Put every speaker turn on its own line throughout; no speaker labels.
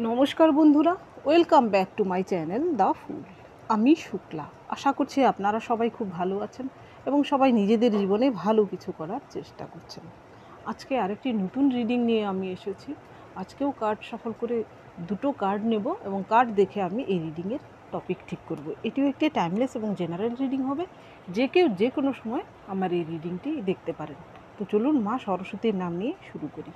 নমস্কার বন্ধুরা, welcome back to my channel the fool. আমি শুক্লা। আশা করছি আপনারা সবাই খুব ভালো আছেন এবং সবাই নিজেদের জীবনে ভালো কিছু করার চেষ্টা করছেন। আজকে আরেকটি নতুন রিডিং নিয়ে আমি এসেছি। আজকেও কার্ড সফল করে দুটো কার্ড নেব এবং কার্ড দেখে আমি এই রিডিংয়ের টপিক ঠিক করব। এটিও একটি টাইমলেস এবং জেনারেল রিডিং হবে। যে কেউ যে কোনো সময় আমার এই রিডিংটি দেখতে পারেন। তো চলুন মা সরস্বতীর নাম নিয়ে শুরু করি।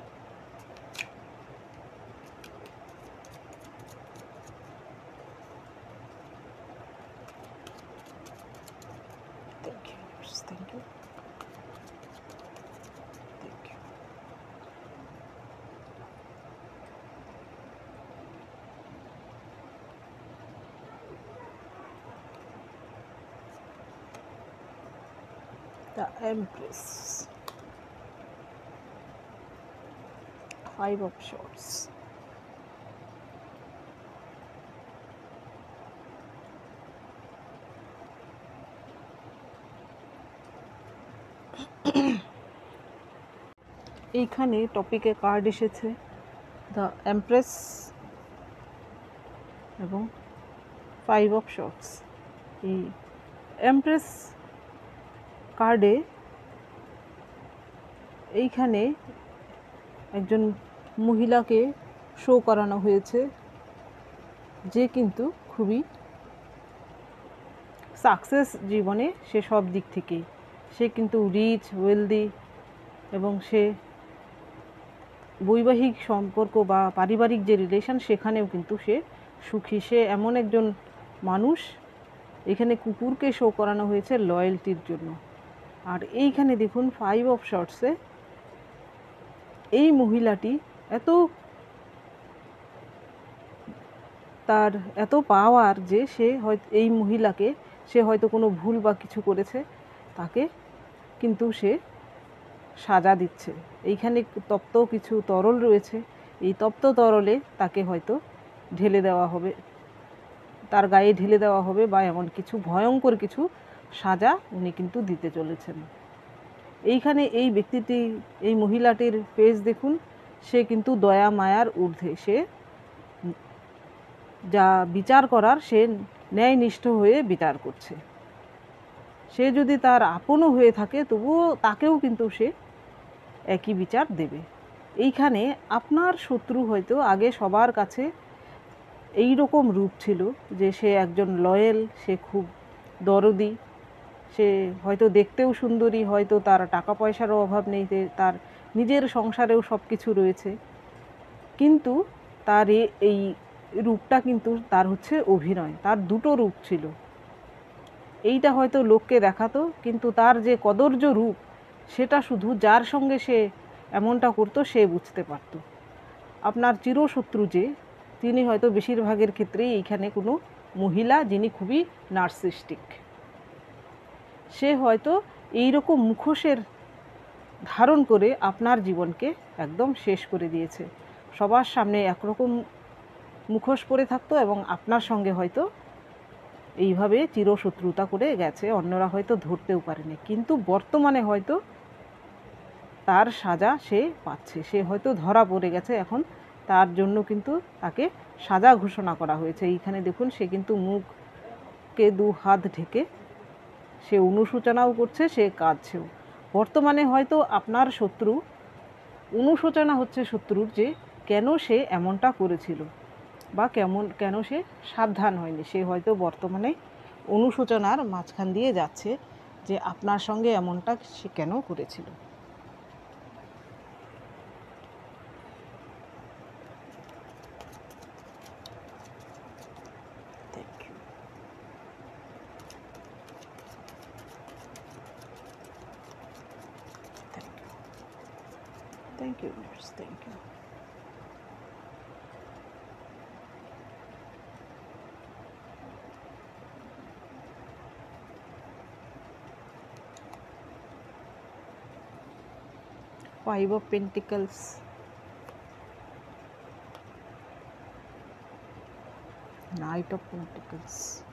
Thank you. Thank you. The Empress. Five of Swords. এইখানে টপিকে কার্ড এসেছে দ্য এমপ্রেস এবং ফাইভ অফ শর্টস। এই এমপ্রেস কার্ডে এইখানে একজন মহিলাকে শো করানো হয়েছে, যে কিন্তু খুবই সাকসেস জীবনে, সে সব দিক থেকেই সে কিন্তু রিচ, ওয়েলদি এবং সে বৈবাহিক সম্পর্ক বা পারিবারিক যে রিলেশন সেখানেও কিন্তু সে সুখী। সে এমন একজন মানুষ। এখানে কুকুরকে শো করানো হয়েছে লয়্যালটির জন্য। আর এইখানে দেখুন ফাইভ অফ শর্টসে এই মহিলাটি তার এত পাওয়ার যে সে হয়তো এই মহিলাকে সে হয়তো কোনো ভুল বা কিছু করেছে, তাকে কিন্তু সে সাজা দিচ্ছে। এইখানে তপ্ত কিছু তরল রয়েছে, এই তপ্ত তরলে তাকে হয়তো ঢেলে দেওয়া হবে, তার গায়ে ঢেলে দেওয়া হবে বা এমন কিছু ভয়ঙ্কর কিছু সাজা উনি কিন্তু দিতে চলেছেন। এইখানে এই ব্যক্তিটি, এই মহিলাটির ফেস দেখুন, সে কিন্তু দয়া মায়ার ঊর্ধ্বে। সে যা বিচার করার সে ন্যায়নিষ্ঠ হয়ে বিচার করছে। সে যদি তার আপনও হয়ে থাকে তবুও তাকেও কিন্তু সে একই বিচার দেবে। এইখানে আপনার শত্রু হয়তো আগে সবার কাছে এই রকম রূপ ছিল যে সে একজন লয়াল, সে খুব দরদি, সে হয়তো দেখতেও সুন্দরী, হয়তো তার টাকা পয়সারও অভাব নেই, তার নিজের সংসারেও সব কিছু রয়েছে, কিন্তু তার এই রূপটা কিন্তু তার হচ্ছে অভিনয়। তার দুটো রূপ ছিল। এইটা হয়তো লোককে দেখাতো, কিন্তু তার যে কদর্য রূপ সেটা শুধু যার সঙ্গে সে এমনটা করতো সে বুঝতে পারত। আপনার চিরশত্রু যে, তিনি হয়তো বেশিরভাগের ক্ষেত্রেই এইখানে কোনো মহিলা যিনি খুবই নার্সিস্টিক। সে হয়তো এইরকম মুখোশের ধারণ করে আপনার জীবনকে একদম শেষ করে দিয়েছে। সবার সামনে একরকম মুখোশ পরে থাকতো এবং আপনার সঙ্গে হয়তো এইভাবে চিরশত্রুতা করে গেছে, অন্যরা হয়তো ধরতেও পারেনি, কিন্তু বর্তমানে হয়তো তার সাজা সে পাচ্ছে। সে হয়তো ধরা পড়ে গেছে এখন, তার জন্য কিন্তু তাকে সাজা ঘোষণা করা হয়েছে। এইখানে দেখুন সে কিন্তু মুখকে দু হাত ঢেকে সে অনুশোচনাও করছে, সে কাঁদছেও। বর্তমানে হয়তো আপনার শত্রু, অনুশোচনা হচ্ছে শত্রুর যে কেন সে এমনটা করেছিল বা কেন সে সাবধান হয়নি। সে হয়তো বর্তমানে অনুশোচনার মাঝখান দিয়ে যাচ্ছে যে আপনার সঙ্গে এমনটা সে কেন করেছিল। Thank you, nurse. Thank you. Five of Pentacles. Knight of Pentacles.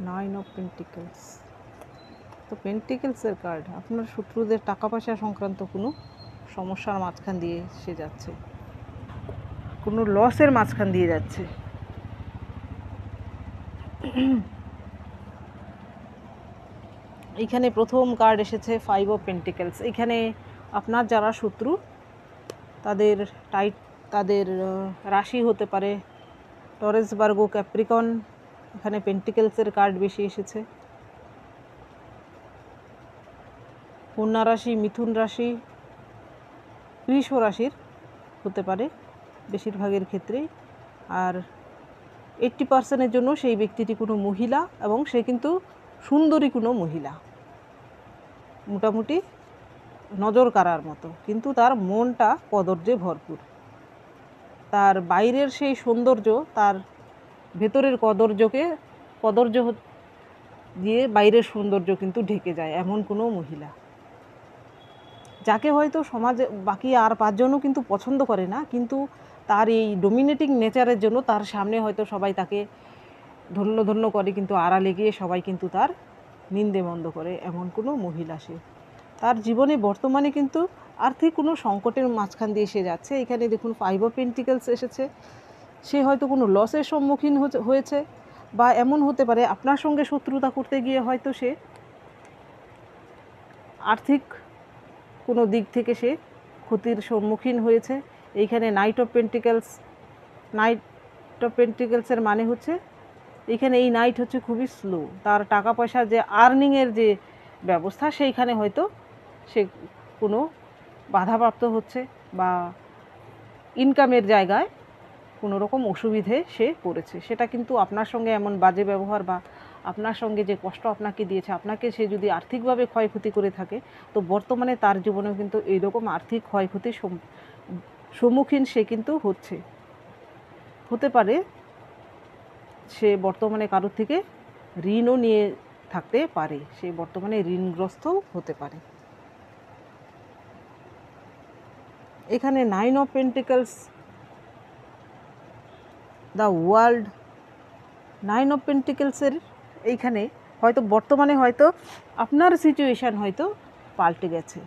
Nine of pentacles, তো পেন্টিকেলসের কার্ড আপনার শত্রুদের টাকা পয়সা সংক্রান্ত কোনো সমস্যার মাঝখান দিয়ে সে যাচ্ছে, কোনো লসের মাঝখান দিয়ে যাচ্ছে। এখানে প্রথম কার্ড এসেছে ফাইভ অফ পেন্টিকেলস। এখানে আপনার যারা শত্রু তাদের রাশি হতে পারে টরেস, ভার্গো, ক্যাপ্রিকন। এখানে পেন্টিকেলসের কার্ড বেশি এসেছে। কন্যা রাশি, মিথুন রাশি, বৃষ রাশির হতে পারে বেশিরভাগের ক্ষেত্রেই। আর 80% জন্য সেই ব্যক্তিটি কোনো মহিলা, এবং সে কিন্তু সুন্দরী কোনো মহিলা, মোটামুটি নজর কাড়ার মতো, কিন্তু তার মনটা কদর্যে ভরপুর। তার বাইরের সেই সৌন্দর্য তার ভেতরের কদর্য দিয়ে বাইরের সৌন্দর্য কিন্তু ঢেকে যায়, এমন কোনো মহিলা যাকে হয়তো সমাজে বাকি আর 5 জনও কিন্তু পছন্দ করে না, কিন্তু তার এই ডোমিনেটিং নেচারের জন্য তার সামনে হয়তো সবাই তাকে ধন্য ধন্য করে, কিন্তু আড়ালে গিয়ে সবাই কিন্তু তার নিন্দে মন্দ করে, এমন কোনো মহিলা সে। তার জীবনে বর্তমানে কিন্তু আর্থিক কোনো সংকটের মাঝখান দিয়ে সে যাচ্ছে। এখানে দেখুন ফাইভ অফ পেন্টিকেলস এসেছে। সে হয়তো কোনো লসের সম্মুখীন হয়েছে, বা এমন হতে পারে আপনার সঙ্গে শত্রুতা করতে গিয়ে হয়তো সে আর্থিক কোনো দিক থেকে সে ক্ষতির সম্মুখীন হয়েছে। এইখানে নাইট অফ পেন্টিকেলসের মানে হচ্ছে এইখানে এই নাইট হচ্ছে খুবই স্লো। তার টাকা পয়সা যে আর্নিংয়ের যে ব্যবস্থা, সেইখানে হয়তো সে কোনো বাধাপ্রাপ্ত হচ্ছে, বা ইনকামের জায়গায় কোনো রকম অসুবিধে সে পড়েছে। সেটা কিন্তু আপনার সঙ্গে এমন বাজে ব্যবহার বা আপনার সঙ্গে যে কষ্ট আপনাকে দিয়েছে, আপনাকে সে যদি আর্থিকভাবে ক্ষয়ক্ষতি করে থাকে, তো বর্তমানে তার জীবনেও কিন্তু এইরকম আর্থিক ক্ষয়ক্ষতির সম্মুখীন সে কিন্তু হতে পারে। সে বর্তমানে কারোর থেকে ঋণও নিয়ে থাকতে পারে, সে বর্তমানে ঋণগ্রস্তও হতে পারে। এখানে nine of pentacles, the world, nine of পেন্টিকেলসের এইখানে হয়তো বর্তমানে হয়তো আপনার সিচুয়েশান হয়তো পাল্টে গেছে।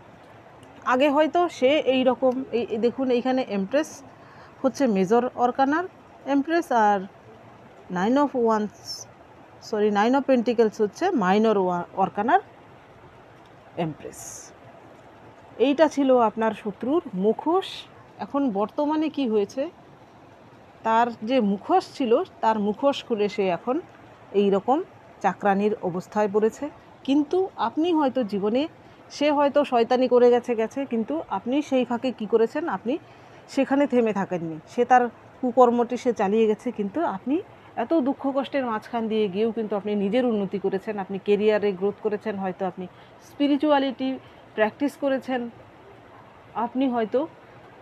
আগে হয়তো সে এই রকম, এই দেখুন এইখানে এমপ্রেস হচ্ছে মেজর অর্কানার এমপ্রেস, আর নাইন অফ পেন্টিকেলস হচ্ছে মাইনর অর্কানার এমপ্রেস। এইটা ছিল আপনার শত্রুর মুখোশ। এখন বর্তমানে কি হয়েছে, তার যে মুখোশ ছিল তার মুখোশ খুলে সে এখন এই রকম চাকরানির অবস্থায় পড়েছে। কিন্তু আপনি হয়তো জীবনে, সে হয়তো শয়তানি করে গেছে, কিন্তু আপনি সেই ফাঁকে কি করেছেন, আপনি সেখানে থেমে থাকেননি। সে তার কুকর্মটি সে চালিয়ে গেছে, কিন্তু আপনি এত দুঃখ কষ্টের মাঝখান দিয়ে গিয়েও কিন্তু আপনি নিজের উন্নতি করেছেন, আপনি কেরিয়ারে গ্রোথ করেছেন, হয়তো আপনি স্পিরিচুয়ালিটি প্র্যাকটিস করেছেন, আপনি হয়তো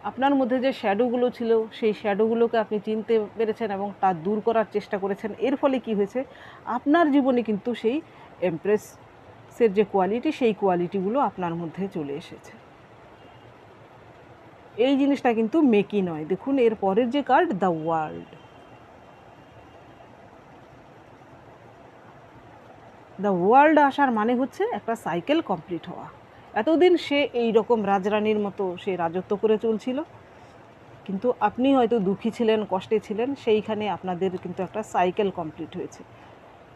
আপনার মধ্যে যে শ্যাডোগুলো ছিল সেই শ্যাডোগুলোকে আপনি চিনতে পেরেছেন এবং তা দূর করার চেষ্টা করেছেন। এর ফলে কি হয়েছে, আপনার জীবনে কিন্তু সেই এমপ্রেসের যে কোয়ালিটি, সেই কোয়ালিটিগুলো আপনার মধ্যে চলে এসেছে। এই জিনিসটা কিন্তু মেকি নয়। দেখুন এর পরের যে card, the world. The world আসার মানে হচ্ছে একটা সাইকেল কমপ্লিট হওয়া। এতদিন সে এই রকম রাজরানীর মতো সে রাজত্ব করে চলছিল, কিন্তু আপনি হয়তো দুঃখী ছিলেন, কষ্টে ছিলেন, সেইখানে আপনাদের কিন্তু একটা সাইকেল কমপ্লিট হয়েছে।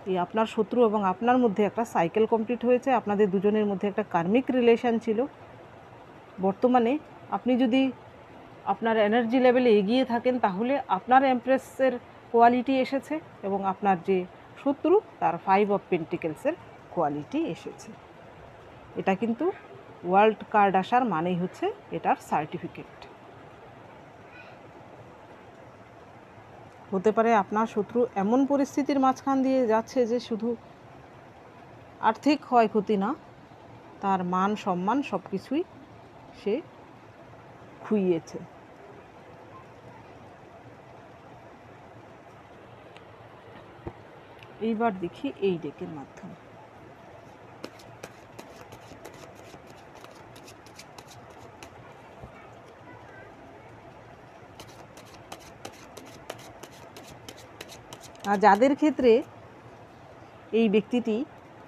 এই আপনার শত্রু এবং আপনার মধ্যে একটা সাইকেল কমপ্লিট হয়েছে। আপনাদের দুজনের মধ্যে একটা কার্মিক রিলেশন ছিল। বর্তমানে আপনি যদি আপনার এনার্জি লেভেলে এগিয়ে থাকেন, তাহলে আপনার এমপ্রেসের কোয়ালিটি এসেছে, এবং আপনার যে শত্রু তার ফাইভ অফ পেন্টিকেলসের কোয়ালিটি এসেছে। এটা কিন্তু ওয়ার্ল্ড কার্ড আসার মানেই হচ্ছে এটার সার্টিফিকেট। হতে পারে আপনার শত্রু এমন পরিস্থিতির মাঝখান দিয়ে যাচ্ছে যে শুধু আর্থিক ক্ষয়ক্ষতি না, তার মান সম্মান সব কিছুই সে খুইয়েছে। এইবার দেখি এই ডেকের মাধ্যমে। আর যাদের ক্ষেত্রে এই ব্যক্তিটি,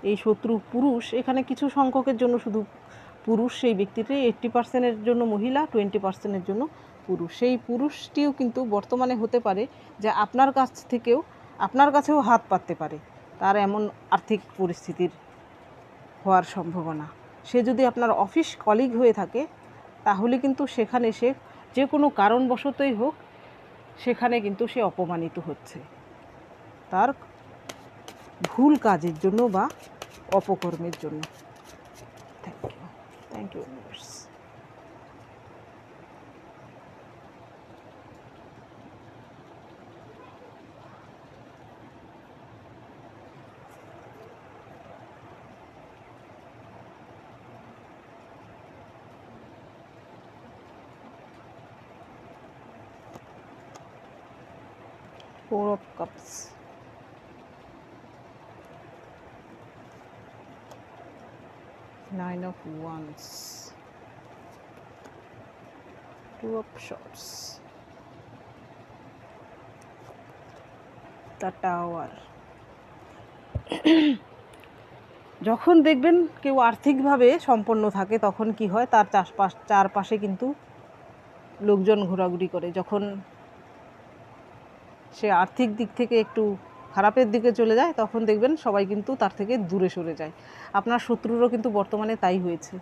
এই শত্রু পুরুষ, এখানে কিছু সংখ্যকের জন্য শুধু পুরুষ, সেই ব্যক্তিটি 80%-এর জন্য মহিলা, 20%-এর জন্য পুরুষ। সেই পুরুষটিও কিন্তু বর্তমানে হতে পারে যে আপনার কাছেও হাত পাততে পারে, তার এমন আর্থিক পরিস্থিতির হওয়ার সম্ভাবনা। সে যদি আপনার অফিস কলিগ হয়ে থাকে তাহলে কিন্তু সেখানে সে যে কোনো কারণবশতই হোক সেখানে কিন্তু সে অপমানিত হচ্ছে তার ভুল কাজের জন্য বা অপকর্মের জন্য। Thank you universe. Four of Cups, Nine of Wands, Two of Swords, The Tower। যখন দেখবেন কেউ আর্থিকভাবে সম্পন্ন থাকে তখন কি হয়, তার চারপাশে কিন্তু লোকজন ঘোরাঘুরি করে। যখন সে আর্থিক দিক থেকে একটু খারাপের দিকে চলে যায় তখন দেখবেন সবাই কিন্তু তার থেকে দূরে সরে যায়। আপনার শত্রুরও কিন্তু বর্তমানে তাই হয়েছে।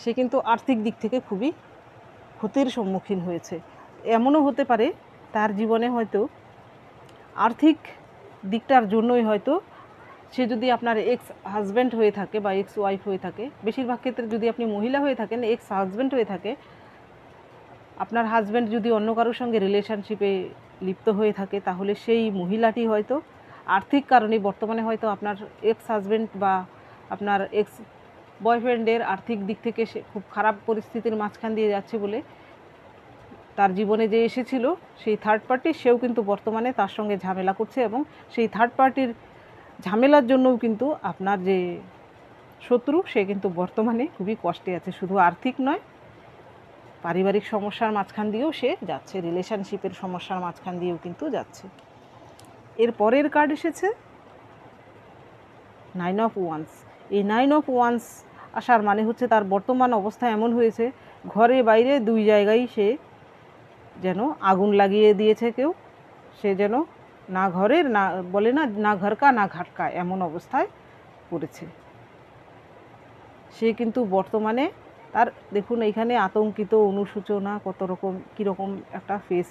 সে কিন্তু আর্থিক দিক থেকে খুবই ক্ষতির সম্মুখীন হয়েছে। এমনও হতে পারে তার জীবনে হয়তো আর্থিক দিকটার জন্যই হয়তো সে যদি আপনার এক্স হাজব্যান্ড হয়ে থাকে বা এক্স ওয়াইফ হয়ে থাকে, বেশিরভাগ ক্ষেত্রে যদি আপনি মহিলা হয়ে থাকেন, এক্স হাজব্যান্ড হয়ে থাকে, আপনার হাজব্যান্ড যদি অন্য কারোর সঙ্গে রিলেশনশিপে লিপ্ত হয়ে থাকে তাহলে সেই মহিলাটি হয়তো আর্থিক কারণে বর্তমানে হয়তো আপনার এক্স হাজব্যান্ড বা আপনার এক্স বয়ফ্রেন্ডের আর্থিক দিক থেকে সে খুব খারাপ পরিস্থিতির মাঝখান দিয়ে যাচ্ছে বলে তার জীবনে যে এসেছিল সেই থার্ড পার্টি, সেও কিন্তু বর্তমানে তার সঙ্গে ঝামেলা করছে এবং সেই থার্ড পার্টির ঝামেলার জন্যও কিন্তু আপনার যে শত্রু সে কিন্তু বর্তমানে খুবই কষ্টে আছে। শুধু আর্থিক নয়, পারিবারিক সমস্যার মাঝখান দিয়েও সে যাচ্ছে, রিলেশনশিপের সমস্যার মাঝখান দিয়েও কিন্তু যাচ্ছে। এর পরের কার্ড এসেছে নাইন অফ ওয়ান্স। এই নাইন অফ ওয়ান্স আসার মানে হচ্ছে তার বর্তমান অবস্থা এমন হয়েছে, ঘরে বাইরে দুই জায়গায় সে যেন আগুন লাগিয়ে দিয়েছে কেউ। সে যেন না ঘরের, না বলে না ঘরকা না ঘাটকা, এমন অবস্থায় পড়েছে সে। কিন্তু বর্তমানে তার দেখুন এইখানে আতঙ্কিত, অনুশোচনা, কত রকম কীরকম একটা ফেস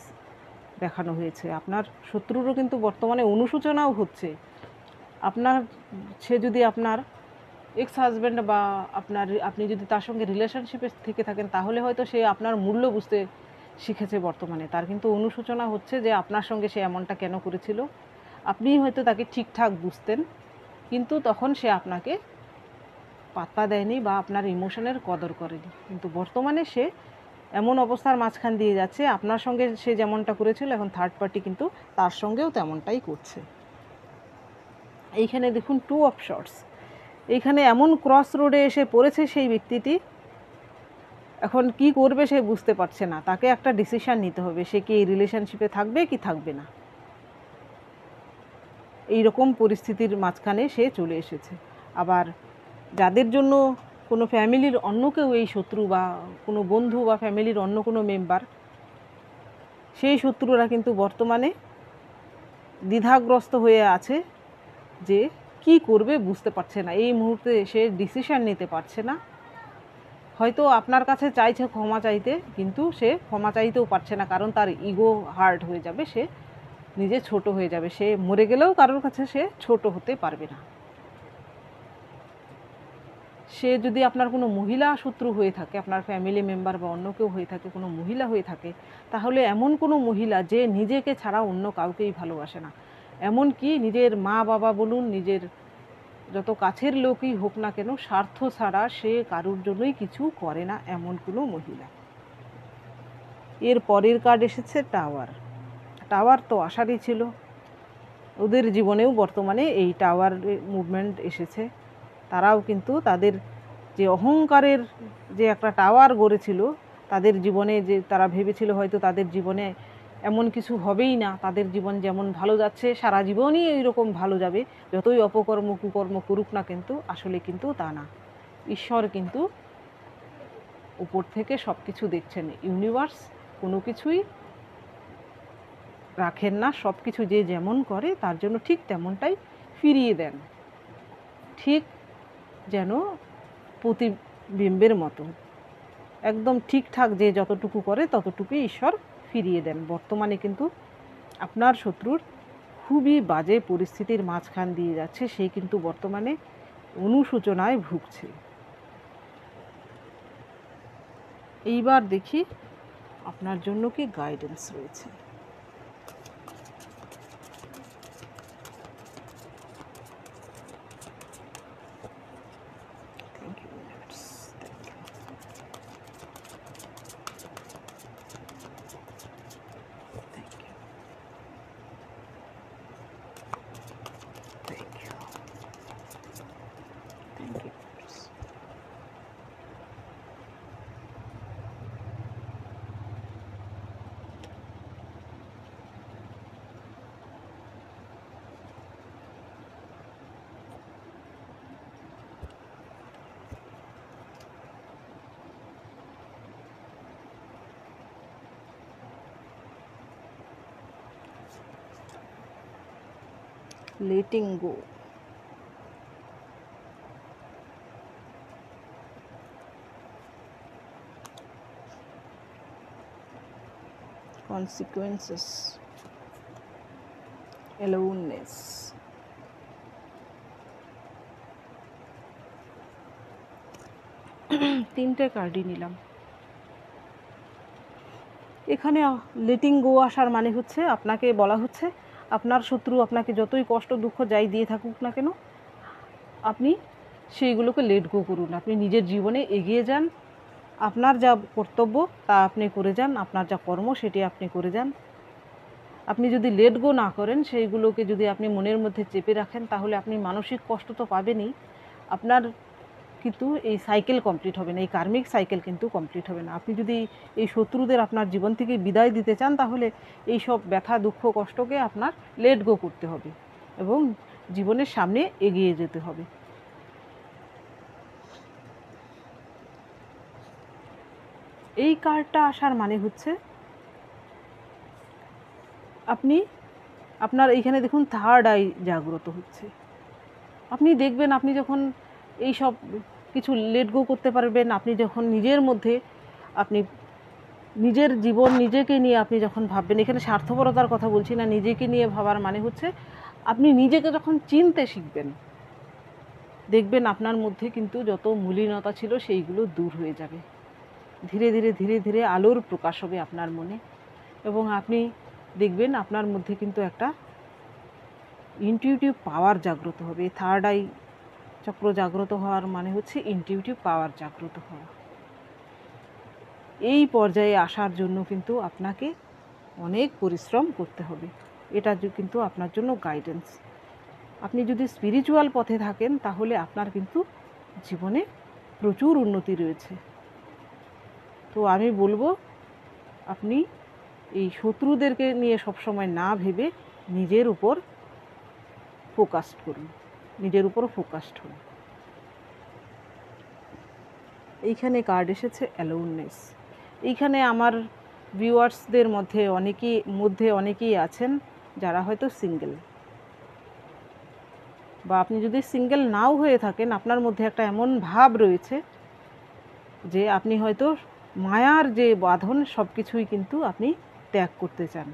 দেখানো হয়েছে। আপনার শত্রুরও কিন্তু বর্তমানে অনুশোচনাও হচ্ছে। সে যদি আপনার এক্স হাজব্যান্ড বা আপনি যদি তার সঙ্গে রিলেশনশিপে থেকে থাকেন তাহলে হয়তো সে আপনার মূল্য বুঝতে শিখেছে বর্তমানে। তার কিন্তু অনুশোচনা হচ্ছে যে আপনার সঙ্গে সে এমনটা কেন করেছিল। আপনি হয়তো তাকে ঠিকঠাক বুঝতেন কিন্তু তখন সে আপনাকে পাত্তা দেয়নি বা আপনার ইমোশনের কদর করেনি। কিন্তু বর্তমানে সে এমন অবস্থার মাঝখান দিয়ে যাচ্ছে, আপনার সঙ্গে সে যেমনটা করেছিল এখন থার্ড পার্টি কিন্তু তার সঙ্গেও তেমনটাই করছে। এইখানে দেখুন টু অফ শর্টস। এইখানে এমন ক্রস রোডে এসে পড়েছে সেই ব্যক্তিটি, এখন কি করবে সে বুঝতে পারছে না। তাকে একটা ডিসিশান নিতে হবে, সে কি এই রিলেশনশিপে থাকবে কি থাকবে না। এই রকম পরিস্থিতির মাঝখানে সে চলে এসেছে। আবার যাদের জন্য কোনো ফ্যামিলির অন্য কেউ এই শত্রু বা কোনো বন্ধু বা ফ্যামিলির অন্য কোনো মেম্বার, সেই শত্রুরা কিন্তু বর্তমানে দ্বিধাগ্রস্ত হয়ে আছে যে কি করবে বুঝতে পারছে না। এই মুহূর্তে সে ডিসিশান নিতে পারছে না। হয়তো আপনার কাছে চাইছে ক্ষমা চাইতে, কিন্তু সে ক্ষমা চাইতেও পারছে না, কারণ তার ইগো হার্ট হয়ে যাবে, সে নিজে ছোট হয়ে যাবে। সে মরে গেলেও কারোর কাছে সে ছোট হতে পারবে না। সে যদি আপনার কোনো মহিলা শত্রু হয়ে থাকে, আপনার ফ্যামিলি মেম্বার বা অন্য কেউ হয়ে থাকে, কোনো মহিলা হয়ে থাকে, তাহলে এমন কোনো মহিলা যে নিজেকে ছাড়া অন্য কাউকেই ভালোবাসে না, এমনকি নিজের মা বাবা বলুন, নিজের যত কাছের লোকই হোক না কেন, স্বার্থ ছাড়া সে কারোর জন্যই কিছু করে না, এমন কোনো মহিলা। এর পরের কার্ড এসেছে টাওয়ার। টাওয়ার তো আসারই ছিল, ওদের জীবনেও বর্তমানে এই টাওয়ার মুভমেন্ট এসেছে। তারাও কিন্তু তাদের যে অহংকারের যে একটা টাওয়ার গড়েছিল তাদের জীবনে, যে তারা ভেবেছিল হয়তো তাদের জীবনে এমন কিছু হবেই না, তাদের জীবন যেমন ভালো যাচ্ছে সারা জীবনই এইরকম ভালো যাবে, যতই অপকর্ম কুকর্ম করুক না, কিন্তু আসলে কিন্তু তা না। ঈশ্বর কিন্তু উপর থেকে সব কিছু দেখছেন, ইউনিভার্স কোনো কিছুই রাখেন না, সব কিছু যে যেমন করে তার জন্য ঠিক তেমনটাই ফিরিয়ে দেন, ঠিক যেন প্রতিবিম্বের মতো একদম ঠিকঠাক যে যতটুকু করে ততটুকুই ঈশ্বর ফিরিয়ে দেন। বর্তমানে কিন্তু আপনার শত্রুর খুবই বাজে পরিস্থিতির মাঝখান দিয়ে যাচ্ছে, সে কিন্তু বর্তমানে অনুশোচনায় ভুগছে। এইবার দেখি আপনার জন্য কি গাইডেন্স রয়েছে। Thank you universe, thank you, thank you, thank you, thank you. Letting go. Consequences. Aloneness. তিনটে কার্ডই নিলাম। এখানে লেটিং গো আসার মানে হচ্ছে আপনাকে বলা হচ্ছে আপনার শত্রু আপনাকে যতই কষ্ট দুঃখ যাই দিয়ে থাকুক না কেন, আপনি সেইগুলোকে লেট গো করুন, আপনি নিজের জীবনে এগিয়ে যান, আপনার যা কর্তব্য তা আপনি করে যান, আপনার যা কর্ম সেটি আপনি করে যান। আপনি যদি লেট গো না করেন, সেইগুলোকে যদি আপনি মনের মধ্যে চেপে রাখেন, তাহলে আপনি মানসিক কষ্ট তো পাবেনই, আপনার কিন্তু এই সাইকেল কমপ্লিট হবে না, এই কার্মিক সাইকেল কিন্তু কমপ্লিট হবে না। আপনি যদি এই শত্রুদের আপনার জীবন থেকে বিদায় দিতে চান, তাহলে এই সব ব্যথা দুঃখ কষ্টকে আপনার লেট গো করতে হবে এবং জীবনের সামনে এগিয়ে যেতে হবে। এই কার্ডটা আসার মানে হচ্ছে আপনি আপনার এইখানে দেখুন থার্ড আই জাগ্রত হচ্ছে। আপনি দেখবেন আপনি যখন এই সব কিছু লেট গো করতে পারবেন, আপনি যখন নিজের মধ্যে আপনি নিজের জীবন নিজেকে নিয়ে আপনি যখন ভাববেন, এখানে স্বার্থপরতার কথা বলছি না, নিজেকে নিয়ে ভাবার মানে হচ্ছে আপনি নিজেকে যখন চিনতে শিখবেন, দেখবেন আপনার মধ্যে কিন্তু যত মলিনতা ছিল সেইগুলো দূর হয়ে যাবে, ধীরে ধীরে ধীরে ধীরে আলোর প্রকাশ হবে আপনার মনে, এবং আপনি দেখবেন আপনার মধ্যে কিন্তু একটা ইনটিউটিভ পাওয়ার জাগ্রত হবে। থার্ড আই চক্র জাগ্রত হওয়ার মানে হচ্ছে ইনটিউটিভ পাওয়ার জাগ্রত হওয়া। এই পর্যায়ে আসার জন্য কিন্তু আপনাকে অনেক পরিশ্রম করতে হবে, এটা কিন্তু আপনার জন্য গাইডেন্স। আপনি যদি স্পিরিচুয়াল পথে থাকেন, তাহলে আপনার কিন্তু জীবনে প্রচুর উন্নতি রয়েছে। তো আমি বলবো আপনি এই শত্রুদেরকে নিয়ে সবসময় না ভেবে নিজের উপর ফোকাসড করুন, নিজের উপর ফোকাসড হন। এইখানে কার্ড এসেছে অ্যালোননেস। এইখানে আমার ভিউয়ার্সদের মধ্যে অনেকেই আছেন যারা হয়তো সিঙ্গেল, বা আপনি যদি সিঙ্গেল নাও হয়ে থাকেন, আপনার মধ্যে একটা এমন ভাব রয়েছে যে আপনি হয়তো মায়ার যে বাঁধন সব কিছুই কিন্তু আপনি ত্যাগ করতে চান।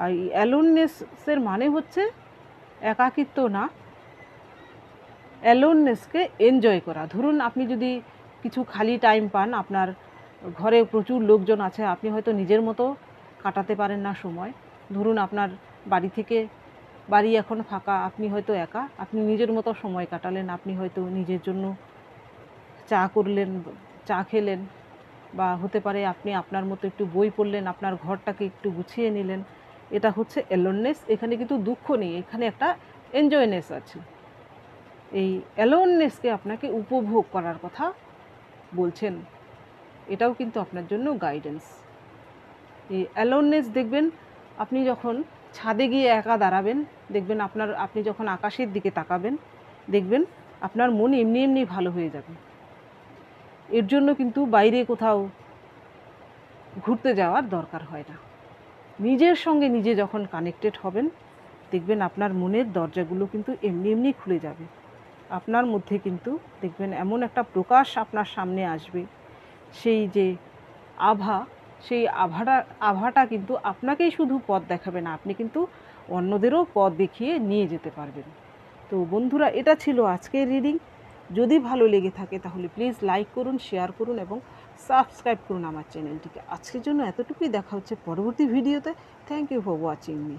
আর এই অ্যালোননেসের মানে হচ্ছে একাকিত্ব না, অ্যালোননেসকে এনজয় করা। ধরুন আপনি যদি কিছু খালি টাইম পান, আপনার ঘরে প্রচুর লোকজন আছে, আপনি হয়তো নিজের মতো কাটাতে পারেন না সময়। ধরুন আপনার বাড়ি এখন ফাঁকা, আপনি হয়তো একা, আপনি নিজের মতো সময় কাটালেন, আপনি হয়তো নিজের জন্য চা খেলেন, বা হতে পারে আপনি আপনার মতো একটু বই পড়লেন, আপনার ঘরটাকে একটু গুছিয়ে নিলেন। এটা হচ্ছে অ্যালোননেস। এখানে কিন্তু দুঃখ নেই, এখানে একটা এনজয়নেস আছে। এই অ্যালোননেসকে আপনাকে উপভোগ করার কথা বলছেন, এটাও কিন্তু আপনার জন্য গাইডেন্স। এই অ্যালোননেস দেখবেন আপনি যখন ছাদে গিয়ে একা দাঁড়াবেন, দেখবেন আপনি যখন আকাশের দিকে তাকাবেন, দেখবেন আপনার মন এমনি এমনি ভালো হয়ে যাবে। এর জন্য কিন্তু বাইরে কোথাও ঘুরতে যাওয়ার দরকার হয় না। নিজের সঙ্গে নিজে যখন কানেক্টেড হবেন, দেখবেন আপনার মনের দরজাগুলো কিন্তু এমনি এমনি খুলে যাবে। আপনার মধ্যে কিন্তু দেখবেন এমন একটা প্রকাশ আপনার সামনে আসবে, সেই যে আভা, সেই আভাটা কিন্তু আপনাকেই শুধু পথ দেখাবে না, আপনি কিন্তু অন্যদেরও পথ দেখিয়ে নিয়ে যেতে পারবেন। তো বন্ধুরা, এটা ছিল আজকের রিডিং। যদি ভালো লেগে থাকে তাহলে প্লিজ লাইক করুন, শেয়ার করুন এবং সাবস্ক্রাইব করুন আমার চ্যানেলটিকে। আজকের জন্য এতটুকুই, দেখা হচ্ছে পরবর্তী ভিডিওতে। Thank you for watching me.